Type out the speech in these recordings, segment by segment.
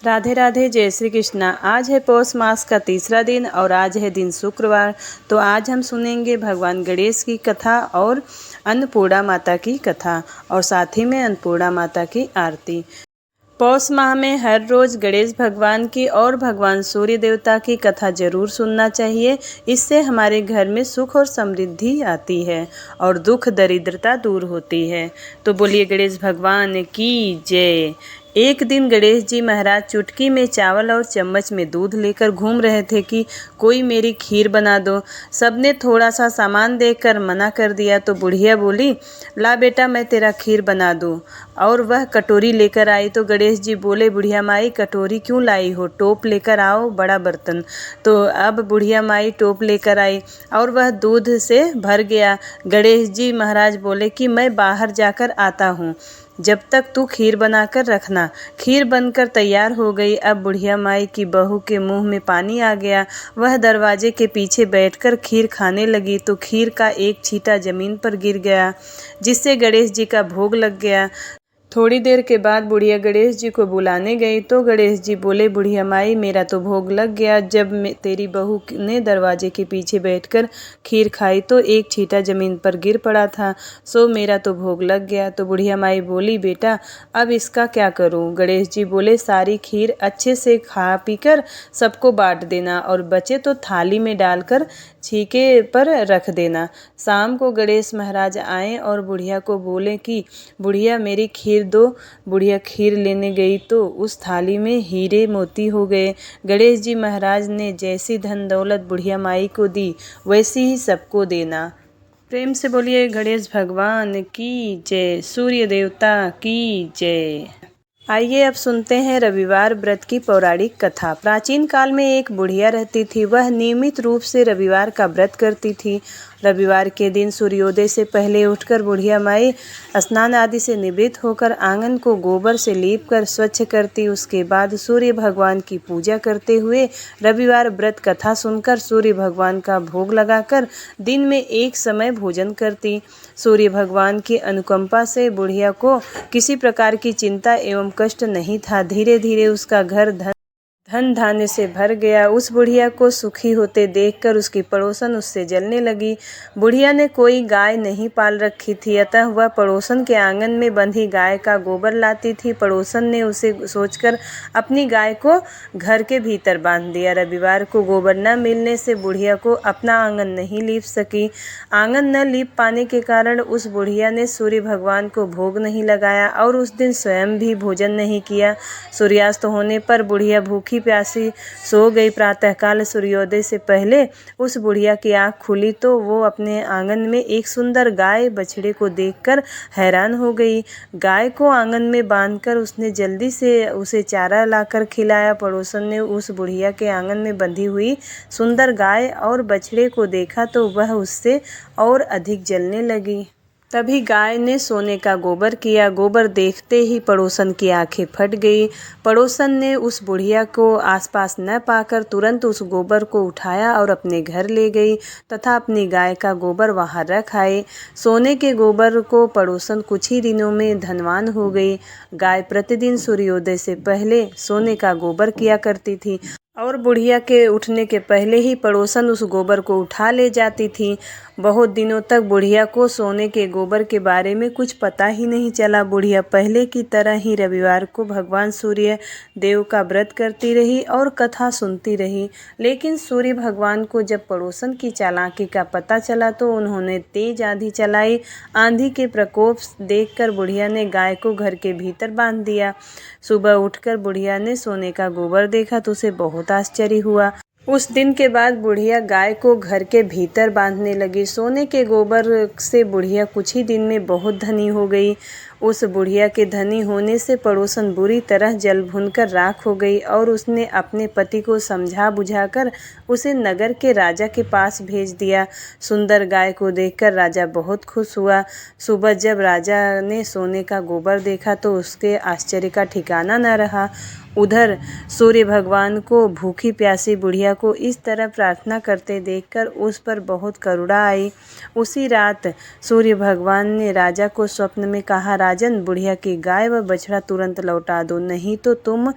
राधे राधे, जय श्री कृष्णा। आज है पौष मास का तीसरा दिन और आज है दिन शुक्रवार। तो आज हम सुनेंगे भगवान गणेश की कथा और अन्नपूर्णा माता की कथा और साथ ही में अन्नपूर्णा माता की आरती। पौष माह में हर रोज गणेश भगवान की और भगवान सूर्य देवता की कथा जरूर सुनना चाहिए। इससे हमारे घर में सुख और समृद्धि आती है और दुख दरिद्रता दूर होती है। तो बोलिए गणेश भगवान की जय। एक दिन गणेश जी महाराज चुटकी में चावल और चम्मच में दूध लेकर घूम रहे थे कि कोई मेरी खीर बना दो। सबने थोड़ा सा सामान देकर मना कर दिया तो बुढ़िया बोली, ला बेटा मैं तेरा खीर बना दूँ। और वह कटोरी लेकर आई तो गणेश जी बोले, बुढ़िया माई कटोरी क्यों लाई हो, टोप लेकर आओ बड़ा बर्तन। तो अब बुढ़िया माई टोप लेकर आई और वह दूध से भर गया। गणेश जी महाराज बोले कि मैं बाहर जाकर आता हूँ, जब तक तू खीर बनाकर रखना। खीर बनकर तैयार हो गई। अब बुढ़िया माई की बहू के मुंह में पानी आ गया। वह दरवाजे के पीछे बैठकर खीर खाने लगी तो खीर का एक छींटा जमीन पर गिर गया, जिससे गणेश जी का भोग लग गया। थोड़ी देर के बाद बुढ़िया गणेश जी को बुलाने गई तो गणेश जी बोले, बुढ़िया माई मेरा तो भोग लग गया। जब तेरी बहू ने दरवाजे के पीछे बैठकर खीर खाई तो एक छींटा जमीन पर गिर पड़ा था, सो मेरा तो भोग लग गया। तो बुढ़िया माई बोली, बेटा अब इसका क्या करूं? गणेश जी बोले, सारी खीर अच्छे से खा पीकर सबको बांट देना और बचे तो थाली में डालकर छीके पर रख देना। शाम को गणेश महाराज आए और बुढ़िया को बोले कि बुढ़िया मेरी खीर दो। बुढ़िया खीर लेने गई तो उस थाली में हीरे मोती हो गए। गणेश जी महाराज ने जैसी धन दौलत बुढ़िया माई को दी वैसी ही सबको देना। प्रेम से बोलिए गणेश भगवान की जय, सूर्य देवता की जय। आइए अब सुनते हैं रविवार व्रत की पौराणिक कथा। प्राचीन काल में एक बुढ़िया रहती थी। वह नियमित रूप से रविवार का व्रत करती थी। रविवार के दिन सूर्योदय से पहले उठकर बुढ़िया माई स्नान आदि से निवृत्त होकर आंगन को गोबर से लीप कर स्वच्छ करती। उसके बाद सूर्य भगवान की पूजा करते हुए रविवार व्रत कथा सुनकर सूर्य भगवान का भोग लगाकर दिन में एक समय भोजन करती। सूर्य भगवान की अनुकंपा से बुढ़िया को किसी प्रकार की चिंता एवं कष्ट नहीं था। धीरे धीरे उसका घर धन धान्य से भर गया। उस बुढ़िया को सुखी होते देखकर उसकी पड़ोसन उससे जलने लगी। बुढ़िया ने कोई गाय नहीं पाल रखी थी, अतः वह पड़ोसन के आंगन में बंधी गाय का गोबर लाती थी। पड़ोसन ने उसे सोचकर अपनी गाय को घर के भीतर बांध दिया। रविवार को गोबर न मिलने से बुढ़िया को अपना आंगन नहीं लीप सकी। आंगन न लीप पाने के कारण उस बुढ़िया ने सूर्य भगवान को भोग नहीं लगाया और उस दिन स्वयं भी भोजन नहीं किया। सूर्यास्त होने पर बुढ़िया भूखी प्यासी सो गई। प्रातःकाल सूर्योदय से पहले उस बुढ़िया की आंख खुली तो वो अपने आंगन में एक सुंदर गाय बछड़े को देखकर हैरान हो गई। गाय को आंगन में बांधकर उसने जल्दी से उसे चारा लाकर खिलाया। पड़ोसन ने उस बुढ़िया के आंगन में बंधी हुई सुंदर गाय और बछड़े को देखा तो वह उससे और अधिक जलने लगी। तभी गाय ने सोने का गोबर किया। गोबर देखते ही पड़ोसन की आंखें फट गई। पड़ोसन ने उस बुढ़िया को आसपास न पाकर तुरंत उस गोबर को उठाया और अपने घर ले गई तथा अपनी गाय का गोबर वहां रख आए। सोने के गोबर को पड़ोसन कुछ ही दिनों में धनवान हो गई। गाय प्रतिदिन सूर्योदय से पहले सोने का गोबर किया करती थी और बुढ़िया के उठने के पहले ही पड़ोसन उस गोबर को उठा ले जाती थी। बहुत दिनों तक बुढ़िया को सोने के गोबर के बारे में कुछ पता ही नहीं चला। बुढ़िया पहले की तरह ही रविवार को भगवान सूर्य देव का व्रत करती रही और कथा सुनती रही। लेकिन सूर्य भगवान को जब पड़ोसन की चालाकी का पता चला तो उन्होंने तेज आंधी चलाई। आंधी के प्रकोप देखकर बुढ़िया ने गाय को घर के भीतर बांध दिया। सुबह उठकर बुढ़िया ने सोने का गोबर देखा तो उसे बहुत आश्चर्य हुआ। उस दिन के बाद बुढ़िया गाय को घर के भीतर बांधने लगी। सोने के गोबर से बुढ़िया कुछ ही दिन में बहुत धनी हो गई। उस बुढ़िया के धनी होने से पड़ोसन बुरी तरह जल भुनकर राख हो गई और उसने अपने पति को समझा बुझाकर उसे नगर के राजा के पास भेज दिया। सुंदर गाय को देखकर राजा बहुत खुश हुआ। सुबह जब राजा ने सोने का गोबर देखा तो उसके आश्चर्य का ठिकाना न रहा। उधर सूर्य भगवान को भूखी प्यासी बुढ़िया को इस तरह प्रार्थना करते देखकर उस पर बहुत करुणा आई। उसी रात सूर्य भगवान ने राजा को स्वप्न में कहा, राजन बुढ़िया की गाय व बछड़ा तुरंत लौटा दो, नहीं तो तुम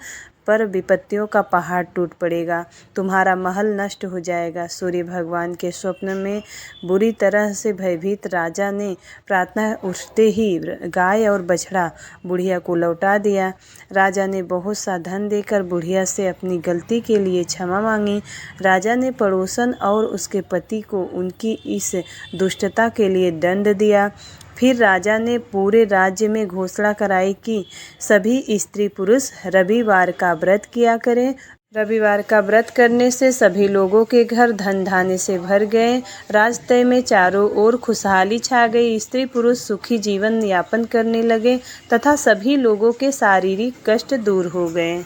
पर विपत्तियों का पहाड़ टूट पड़ेगा, तुम्हारा महल नष्ट हो जाएगा। सूर्य भगवान के स्वप्न में बुरी तरह से भयभीत राजा ने प्रातः उठते ही गाय और बछड़ा बुढ़िया को लौटा दिया। राजा ने बहुत सा धन देकर बुढ़िया से अपनी गलती के लिए क्षमा मांगी। राजा ने पड़ोसन और उसके पति को उनकी इस दुष्टता के लिए दंड दिया। फिर राजा ने पूरे राज्य में घोषणा कराई कि सभी स्त्री पुरुष रविवार का व्रत किया करें। रविवार का व्रत करने से सभी लोगों के घर धन धान्य से भर गए। रास्ते में चारों ओर खुशहाली छा गई। स्त्री पुरुष सुखी जीवन यापन करने लगे तथा सभी लोगों के शारीरिक कष्ट दूर हो गए।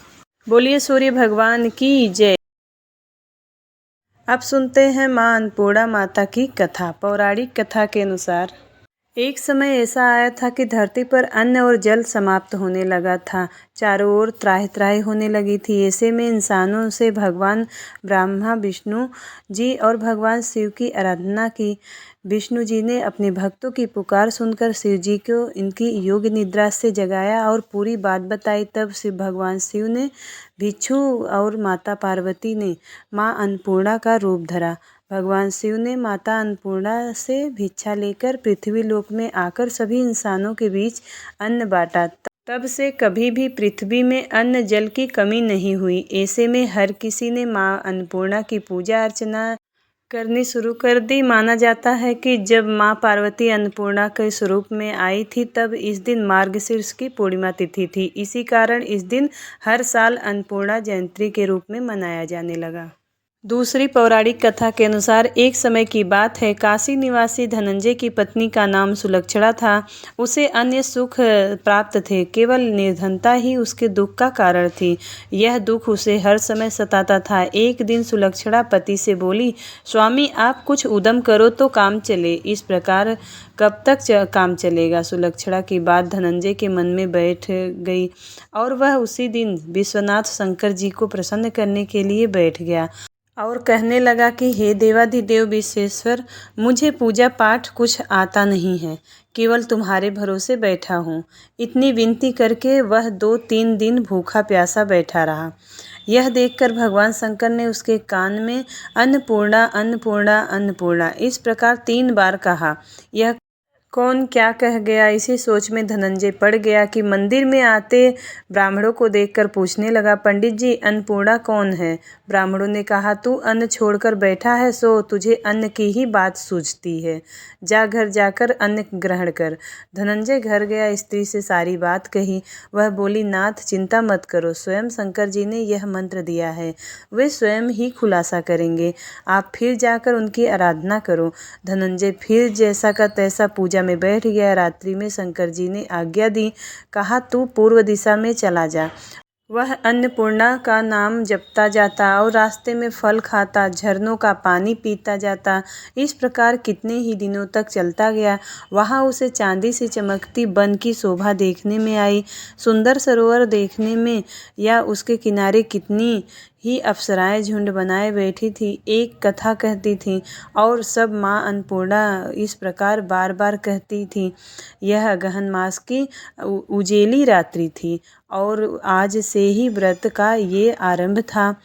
बोलिए सूर्य भगवान की जय। अब सुनते हैं माँ अन्नपूर्णा माता की कथा। पौराणिक कथा के अनुसार एक समय ऐसा आया था कि धरती पर अन्न और जल समाप्त होने लगा था। चारों ओर त्राहि त्राहि होने लगी थी। ऐसे में इंसानों से भगवान ब्रह्मा विष्णु जी और भगवान शिव की आराधना की। विष्णु जी ने अपने भक्तों की पुकार सुनकर शिव जी को इनकी योग निद्रा से जगाया और पूरी बात बताई। तब भगवान शिव ने भिक्षु और माता पार्वती ने माँ अन्नपूर्णा का रूप धरा। भगवान शिव ने माता अन्नपूर्णा से भिक्षा लेकर पृथ्वी लोक में आकर सभी इंसानों के बीच अन्न बांटा। तब से कभी भी पृथ्वी में अन्न जल की कमी नहीं हुई। ऐसे में हर किसी ने माँ अन्नपूर्णा की पूजा अर्चना करनी शुरू कर दी। माना जाता है कि जब माँ पार्वती अन्नपूर्णा के स्वरूप में आई थी तब इस दिन मार्गशीर्ष की पूर्णिमा तिथि थी। इसी कारण इस दिन हर साल अन्नपूर्णा जयंती के रूप में मनाया जाने लगा। दूसरी पौराणिक कथा के अनुसार एक समय की बात है, काशी निवासी धनंजय की पत्नी का नाम सुलक्षणा था। उसे अन्य सुख प्राप्त थे, केवल निर्धनता ही उसके दुख का कारण थी। यह दुख उसे हर समय सताता था। एक दिन सुलक्षणा पति से बोली, स्वामी आप कुछ उद्यम करो तो काम चले। इस प्रकार कब तक काम चलेगा। सुलक्षणा की बात धनंजय के मन में बैठ गई और वह उसी दिन विश्वनाथ शंकर जी को प्रसन्न करने के लिए बैठ गया और कहने लगा कि हे देवाधिदेव विश्वेश्वर, मुझे पूजा पाठ कुछ आता नहीं है, केवल तुम्हारे भरोसे बैठा हूँ। इतनी विनती करके वह 2-3 दिन भूखा प्यासा बैठा रहा। यह देखकर भगवान शंकर ने उसके कान में अन्नपूर्णा अन्नपूर्णा अन्नपूर्णा इस प्रकार 3 बार कहा। यह कौन क्या कह गया, इसी सोच में धनंजय पड़ गया कि मंदिर में आते ब्राह्मणों को देखकर पूछने लगा, पंडित जी अन्नपूर्णा कौन है। ब्राह्मणों ने कहा, तू अन्न छोड़कर बैठा है सो तुझे अन्न की ही बात सूझती है। जा घर जाकर अन्न ग्रहण कर। धनंजय घर गया, स्त्री से सारी बात कही। वह बोली, नाथ चिंता मत करो, स्वयं शंकर जी ने यह मंत्र दिया है, वे स्वयं ही खुलासा करेंगे। आप फिर जाकर उनकी आराधना करो। धनंजय फिर जैसा का तैसा पूजा में बैठ गया। रात्रि में शंकर जी ने आज्ञा दी, कहा तू पूर्व दिशा में चला जा। वह अन्नपूर्णा का नाम जपता जाता और रास्ते में फल खाता, झरनों का पानी पीता जाता। इस प्रकार कितने ही दिनों तक चलता गया। वहाँ उसे चांदी से चमकती वन की शोभा देखने में आई। सुंदर सरोवर देखने में या उसके किनारे कितनी ही अप्सराएं झुंड बनाए बैठी थी, एक कथा कहती थी और सब माँ अन्नपूर्णा इस प्रकार बार बार कहती थी। यह अगहन मास की उजेली रात्रि थी और आज से ही व्रत का ये आरंभ था।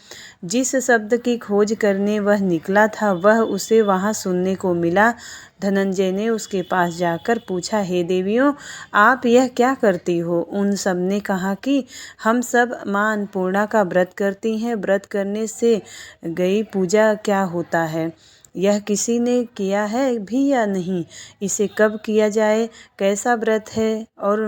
जिस शब्द की खोज करने वह निकला था वह उसे वहाँ सुनने को मिला। धनंजय ने उसके पास जाकर पूछा, हे देवियों, आप यह क्या करती हो। उन सब ने कहा कि हम सब माँ अन्नपूर्णा का व्रत करती हैं। व्रत करने से गई पूजा क्या होता है, यह किसी ने किया है भी या नहीं, इसे कब किया जाए, कैसा व्रत है और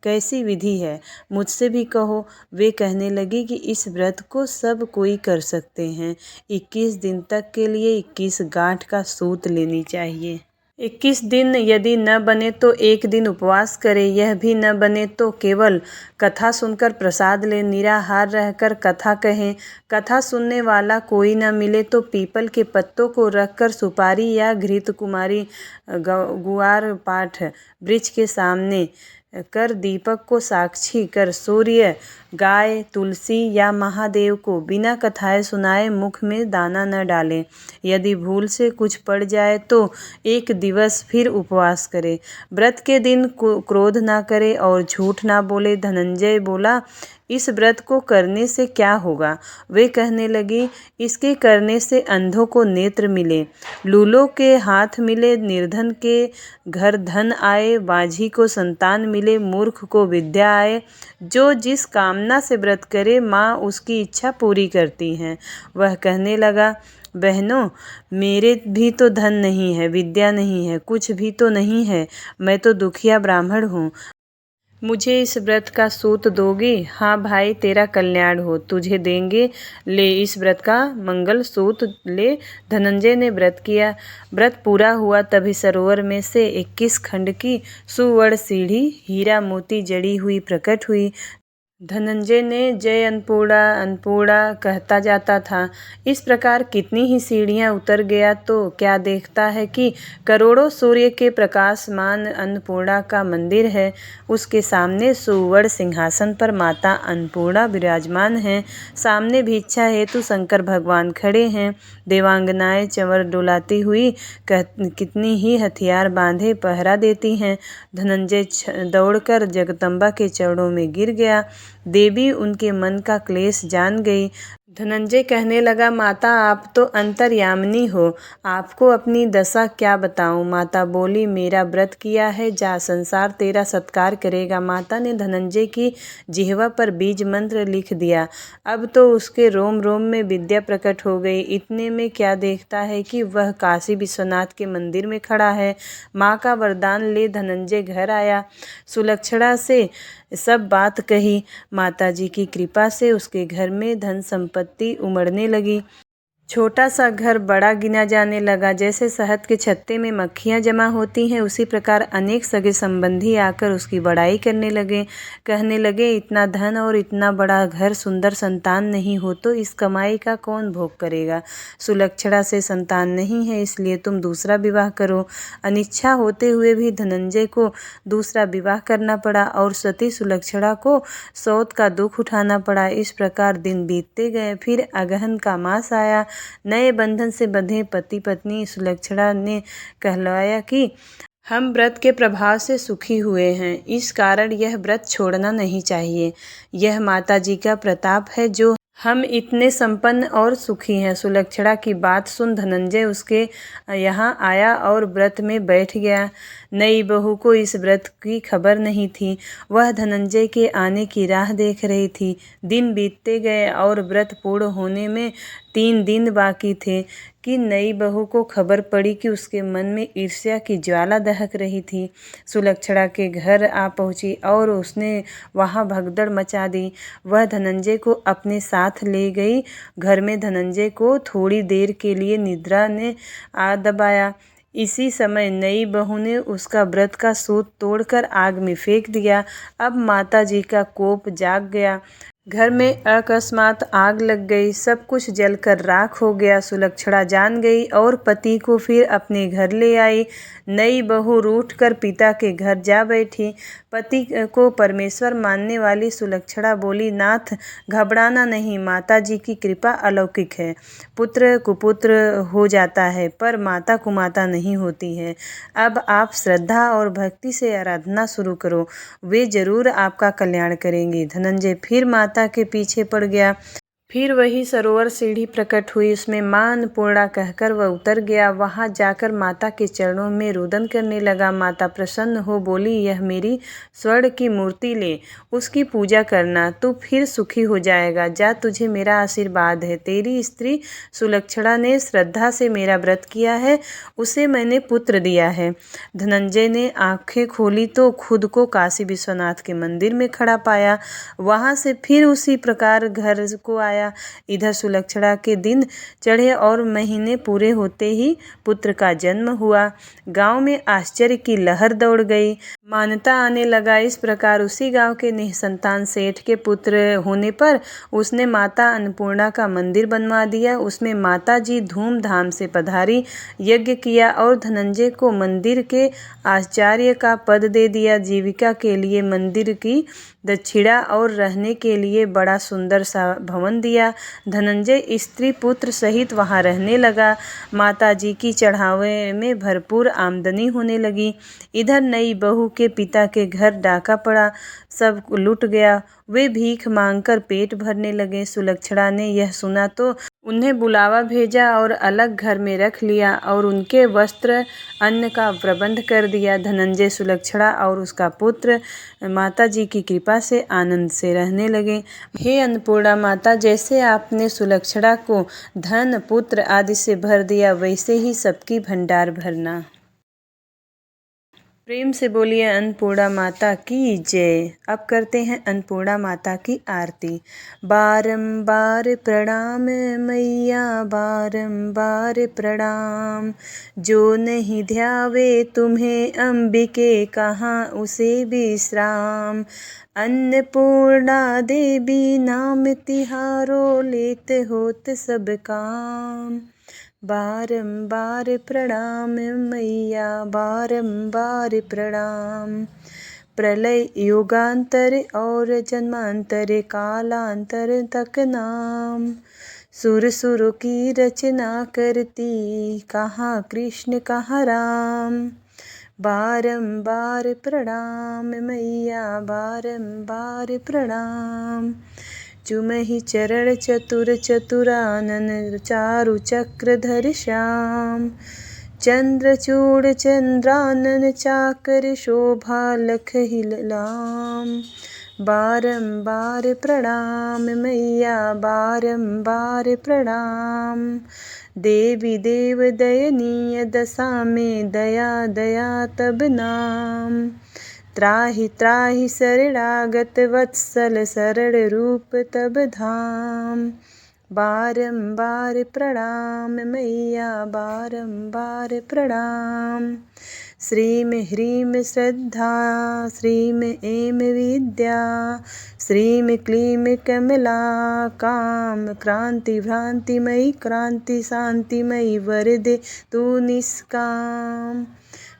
कैसी विधि है, मुझसे भी कहो। वे कहने लगी कि इस व्रत को सब कोई कर सकते हैं। 21 दिन तक के लिए 21 गांठ का सूत लेनी चाहिए। 21 दिन यदि न बने तो 1 दिन उपवास करे, यह भी न बने तो केवल कथा सुनकर प्रसाद ले, निराहार रहकर कथा कहें। कथा सुनने वाला कोई न मिले तो पीपल के पत्तों को रखकर सुपारी या घृत कुमारी गुआर पाठ वृक्ष के सामने कर दीपक को साक्षी कर सूर्य, गाय, तुलसी या महादेव को बिना कथाएं सुनाए मुख में दाना न डालें। यदि भूल से कुछ पड़ जाए तो 1 दिवस फिर उपवास करे। व्रत के दिन क्रोध ना करे और झूठ ना बोले। धनंजय बोला इस व्रत को करने से क्या होगा। वे कहने लगी, इसके करने से अंधों को नेत्र मिले, लूलों के हाथ मिले, निर्धन के घर धन आए, बाझी को संतान मिले, मूर्ख को विद्या आए। जो जिस कामना से व्रत करे माँ उसकी इच्छा पूरी करती हैं। वह कहने लगा, बहनों, मेरे भी तो धन नहीं है, विद्या नहीं है, कुछ भी तो नहीं है। मैं तो दुखिया ब्राह्मण हूँ। मुझे इस व्रत का सूत दोगे? हाँ भाई, तेरा कल्याण हो, तुझे देंगे। ले इस व्रत का मंगल सूत ले। धनंजय ने व्रत किया। व्रत पूरा हुआ तभी सरोवर में से 21 खंड की सुवर्ण सीढ़ी हीरा मोती जड़ी हुई प्रकट हुई। धनंजय ने जय अन्नपूर्णा अन्नपूर्णा कहता जाता था। इस प्रकार कितनी ही सीढ़ियां उतर गया तो क्या देखता है कि करोड़ों सूर्य के प्रकाशमान अन्नपूर्णा का मंदिर है। उसके सामने सुवर्ण सिंहासन पर माता अन्नपूर्णा विराजमान हैं। सामने भिक्षा हेतु शंकर भगवान खड़े हैं। देवांगनाएं चंवर डुलाती हुई कितनी ही हथियार बांधे पहरा देती हैं। धनंजय दौड़कर जगदम्बा के चरणों में गिर गया। देवी उनके मन का क्लेश जान गई। धनंजय कहने लगा, माता आप तो अंतर्यामिनी हो, आपको अपनी दशा क्या बताऊं। माता बोली, मेरा व्रत किया है, जा, संसार तेरा सत्कार करेगा। माता ने धनंजय की जिह्वा पर बीज मंत्र लिख दिया। अब तो उसके रोम रोम में विद्या प्रकट हो गई। इतने में क्या देखता है कि वह काशी विश्वनाथ के मंदिर में खड़ा है। माँ का वरदान ले धनंजय घर आया। सुलक्षणा से सब बात कही। माताजी की कृपा से उसके घर में धन संपत्ति उमड़ने लगी। छोटा सा घर बड़ा गिना जाने लगा। जैसे शहद के छत्ते में मक्खियाँ जमा होती हैं, उसी प्रकार अनेक सगे संबंधी आकर उसकी बड़ाई करने लगे। कहने लगे, इतना धन और इतना बड़ा घर, सुंदर संतान नहीं हो तो इस कमाई का कौन भोग करेगा। सुलक्षणा से संतान नहीं है, इसलिए तुम दूसरा विवाह करो। अनिच्छा होते हुए भी धनंजय को दूसरा विवाह करना पड़ा और सती सुलक्षणा को सौत का दुख उठाना पड़ा। इस प्रकार दिन बीतते गए। फिर अगहन का मास आया। नए बंधन से बंधे पति पत्नी सुलक्षणा ने कहलवाया कि हम व्रत के प्रभाव से सुखी हुए हैं, इस कारण यह व्रत छोड़ना नहीं चाहिए। यह माता जी का प्रताप है जो हम इतने संपन्न और सुखी हैं। सुलक्षणा की बात सुन धनंजय उसके यहाँ आया और व्रत में बैठ गया। नई बहू को इस व्रत की खबर नहीं थी। वह धनंजय के आने की राह देख रही थी। दिन बीतते गए और व्रत पूर्ण होने में 3 दिन बाकी थे कि नई बहू को खबर पड़ी कि उसके मन में ईर्ष्या की ज्वाला दहक रही थी। सुलक्षणा के घर आ पहुंची और उसने वहां भगदड़ मचा दी। वह धनंजय को अपने साथ ले गई। घर में धनंजय को थोड़ी देर के लिए निद्रा ने आ दबाया। इसी समय नई बहू ने उसका व्रत का सूत तोड़कर आग में फेंक दिया। अब माता जी का कोप जाग गया। घर में अकस्मात आग लग गई। सब कुछ जलकर राख हो गया। सुलक्षणा जान गई और पति को फिर अपने घर ले आई। नई बहू रूठकर पिता के घर जा बैठी। पति को परमेश्वर मानने वाली सुलक्षणा बोली, नाथ, घबराना नहीं, माता जी की कृपा अलौकिक है। पुत्र कुपुत्र हो जाता है पर माता कुमाता नहीं होती है। अब आप श्रद्धा और भक्ति से आराधना शुरू करो, वे जरूर आपका कल्याण करेंगे। धनंजय फिर माता के पीछे पड़ गया। फिर वही सरोवर सीढ़ी प्रकट हुई। उसमें मां अन्नपूर्णा कहकर वह उतर गया। वहां जाकर माता के चरणों में रुदन करने लगा। माता प्रसन्न हो बोली, यह मेरी स्वर्ण की मूर्ति ले, उसकी पूजा करना, तू फिर सुखी हो जाएगा। जा, तुझे मेरा आशीर्वाद है। तेरी स्त्री सुलक्षणा ने श्रद्धा से मेरा व्रत किया है, उसे मैंने पुत्र दिया है। धनंजय ने आंखें खोली तो खुद को काशी विश्वनाथ के मंदिर में खड़ा पाया। वहां से फिर उसी प्रकार घर को आया। इधर सुलक्षणा के दिन चढ़े और महीने पूरे होते ही पुत्र का जन्म हुआ। गांव में आश्चर्य की लहर दौड़ गई। मान्यता आने लगा। इस प्रकार उसी गांव के निसंतान सेठ के पुत्र होने पर उसने माता अन्नपूर्णा का मंदिर बनवा दिया। उसमें माता जी धूमधाम से पधारी, यज्ञ किया और धनंजय को मंदिर के आचार्य का पद दे दिया। जीविका के लिए मंदिर की दक्षिणा और रहने के लिए बड़ा सुंदर सा भवन दिया। धनंजय स्त्री पुत्र सहित वहाँ रहने लगा। माता जी की चढ़ावे में भरपूर आमदनी होने लगी। इधर नई बहू के पिता के घर डाका पड़ा, सब लूट गया। वे भीख मांगकर पेट भरने लगे। सुलक्षणा ने यह सुना तो उन्हें बुलावा भेजा और अलग घर में रख लिया और उनके वस्त्र अन्न का प्रबंध कर दिया। धनंजय, सुलक्षणा और उसका पुत्र माता जी की कृपा से आनंद से रहने लगे। हे अन्नपूर्णा माता, जैसे आपने सुलक्षणा को धन, पुत्र आदि से भर दिया, वैसे ही सबकी भंडार भरना। प्रेम से बोलिए अन्नपूर्णा माता की जय। अब करते हैं अन्नपूर्णा माता की आरती। बारंबार प्रणाम मैया, बारंबार प्रणाम। जो नहीं ध्यावे तुम्हें अंबिके, कहाँ उसे विश्राम। अन्नपूर्णा देवी नाम तिहारो, लेत होत सब काम। बारंबार प्रणाम मैया, बारंबार प्रणाम। प्रलय युगांतर और जन्मांतर, कालांतर तक नाम। सुर सुर की रचना करती, कहाँ कृष्ण कहाँ राम। बारंबार प्रणाम मैया, बारंबार प्रणाम। चुमहि चरण चतुर चतुरानन, चारु चक्रधर श्याम। चंद्रचूड़ चंद्रानन, चाकर शोभा लख हिलाम। बारंबार प्रणाम मैया, बारंबार प्रणाम। देवी देव दयनीय दशा में, दया दया तब नाम। त्राहि त्राहि शरणागत वत्सल, शरण रूप तब धाम। बारंबार प्रणाम मैया, बारंबार प्रणाम। श्रीम ह्रीम श्रद्धा, श्रीम ऐं विद्या, श्रीम क्लीं कमला। काम क्रांति भ्रांतिमयी, क्रांति शांतिमयी, वरदे तू निष्काम।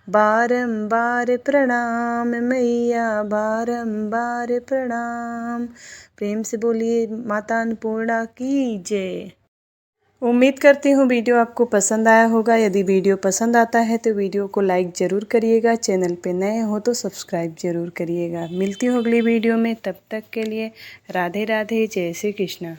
बारंबार प्रणाम मैया, बारंबार प्रणाम। प्रेम से बोलिए माता अन्नपूर्णा की जय। उम्मीद करती हूँ वीडियो आपको पसंद आया होगा। यदि वीडियो पसंद आता है तो वीडियो को लाइक ज़रूर करिएगा। चैनल पे नए हो तो सब्सक्राइब ज़रूर करिएगा। मिलती हूँ अगली वीडियो में, तब तक के लिए राधे राधे, जय श्री कृष्णा।